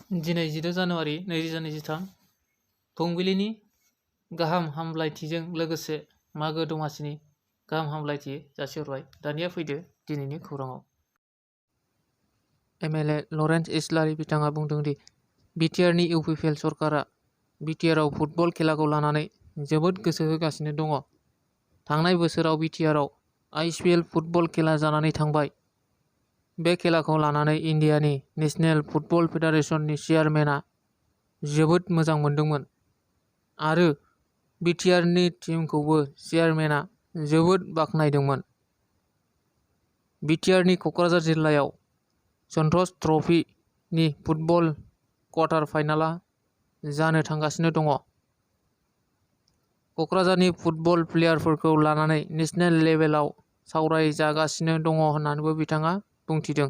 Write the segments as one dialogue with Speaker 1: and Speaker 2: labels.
Speaker 1: दिनै 16 जानुवारि 2023 फुंबिलिनि गाहाम हामलायथिजों लोगोसे मागो दमासिनि गाहाम हामलायथि जासिहरबाय। दानिया फैदो दिनैनि खौराङाव। एमएलए लरेन्स इस्लारि बिथाङा बुंदों दि बिटिआरनि इउपिपिएल सरकारा बिटिआरआव फुटबल खेलाखौ लानानै जोबोद गोसो होगासिनो दङ। थांनाय बोसोराव बिटिआरआव आइएसएल फुटबल खेला जानानै थांबाय। बे खेलाखौ लानानै इन्डियानि नेशनेल फुटबल फेडारेशननि चेयारमेनआ जोबोद मोजां मोनदोंमोन आरो बिटिआरनि टीमखौबो चेयारमेनआ जोबोद बाख्नायदोंमोन। बिटिआरनि कक्राझार जिल्लायाव सन्तोष ट्रफी नि फुटबल क्वार्टार फाइनालआ जानो थांगासिनो दङ। कक्राझारनि फुटबल प्लेयारफोरखौ लानानै नेशनेल लेभेलाव सावरायजागासिनो दङ होन्नानैबो बिथाङा बुंथिदों।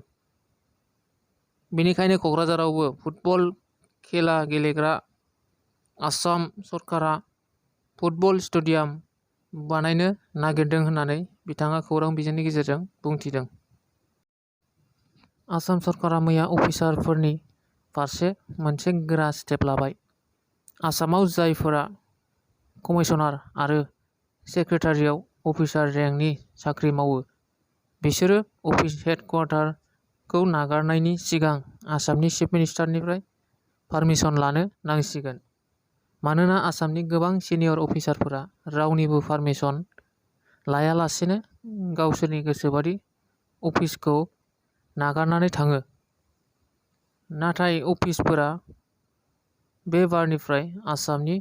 Speaker 1: बेनिखायनो कक्राझारावबो फुटबल खेला गेलेग्रा आसाम सरकारा फुटबल स्टेडियाम बानायनो नागिरदों होननानै बिथाङा खौरां बिजोंनि गेजेरजों बुंथिदों। आसाम सरकारा मैया अफिसारफोरनि फारसे मोनसे गोरा स्टेप लाबाय। आसामाव जायफोरा कमिशनार आरो सेक्रेटारिएट अफिसार रेंकनि साख्रि मावो बिसोरो अफिस हेडक्वार्टारखौ नागारनायनि सिगां आसामनि चिफ मिनिस्टारनिफ्राय पारमिसन लानो नांसिगोन। मानोना आसामनि गोबां सिनियर अफिसारफोरा रावनिबो पारमिसन लायालासेनो गावसोरनि गोसोबादि अफिसखौ नागारनानै थाङो। नाथाय अफिसफोरा बे बारनिफ्राय आसामनि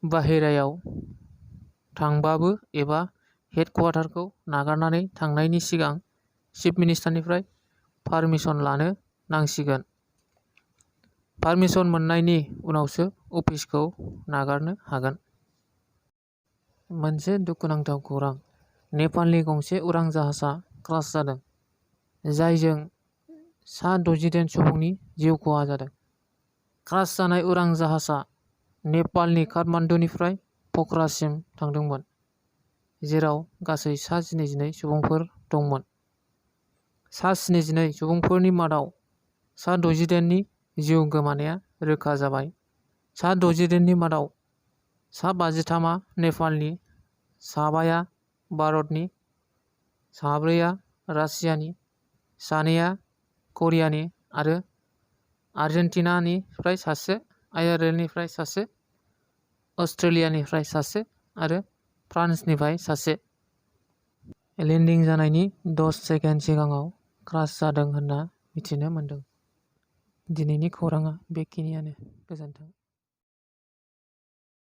Speaker 1: बाहेरायाव थांबाबो एबा हेडक्वार्टारखौ नागारनानै थांनायनि सिगां चिफ मिनिस्टारनिफ्राय पारमिसन लानो नांसिगोन। पारमिसन मोननायनि उनावसो अफिसखौ नागारनो हागोन। मोनसे दुखुनांथाव खौरां। नेपालनि गंसे उरां जाहाजआ क्रास जादों, जायजों सा 68 सुबुंनि जिउ खहा जादों। क्रास जानाय उरां जाहाजआ नेपालनि काठमान्डुनिफ्राय प'खरासिम थांदोंमोन, जेराव गासै सा 22 सुबुंफोर दंमोन। सा 22 सुबुंफोरनि मादाव सा 68 नि जिउ गोमानाया रोखा जाबाय। सा 68 नि मादाव सा 53 आ नेपालनि, 7 भारतनि, 4 रासियानि, 2 करियानि आरो आर्जेन्टिनानिफ्राय 1, आयारलेन्डनिफ्राय 1, अस्ट्रेलियानिफ्राय 1 आरो फ्रान्सनिफ्राय 1। लेन्डिं जानायनि 10 सेकेन्ड सिगाङाव क्रास जादों होनना मिथिनो मोनदों। दिनैनि खौराङा बेखिनियानो। गोजोन्थों।